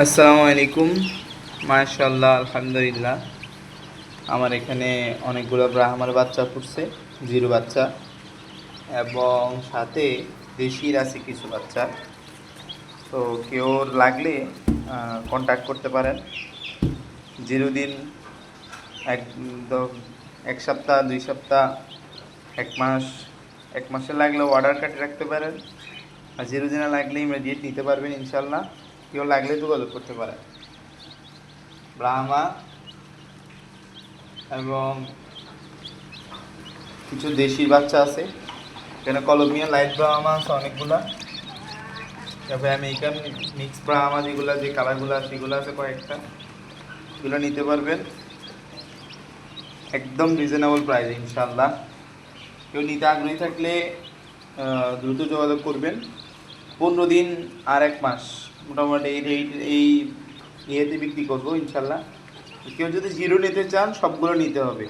আসসালামু আলাইকুম। মাশাআল্লাহ, আলহামদুলিল্লাহ। আমার এখানে অনেকগুলো ব্রাহ্মার বাচ্চা ফুটছে, জিরো বাচ্চা, এবং সাথে দেশির আছে কিছু বাচ্চা। তো কেউ লাগলে কন্ট্যাক্ট করতে পারেন। জিরো দিন এক এক সপ্তাহ, 2 সপ্তাহ, 1 মাস, 1 মাসের লাগলে অর্ডার কাটে রাখতে পারেন। আর জিরো দিনে লাগলে ইমিডিয়েট নিতে পারবেন ইনশাল্লাহ। কেউ লাগলে যোগাযোগ করতে পারেন। ব্রাহ্মা এবং কিছু দেশি বাচ্চা আছে, এখানে কলম্বিয়ান লাইট ব্রাহ্মা আছে অনেকগুলা, তারপরে আমেরিকান মিক্স ব্রাহ্মা যেগুলো, যে কালারগুলো আছে সেগুলো আছে কয়েকটা। এগুলো নিতে পারবেন একদম রিজনেবল প্রাইসে ইনশাল্লাহ। কেউ নিতে আগ্রহী থাকলে দ্রুত যোগাযোগ করবেন। 15 দিন আর 1 মাস মোটামুটি এই ইয়েতে বিক্রি করবো ইনশাল্লাহ। কেউ যদি জিরো নিতে চান সবগুলো নিতে হবে।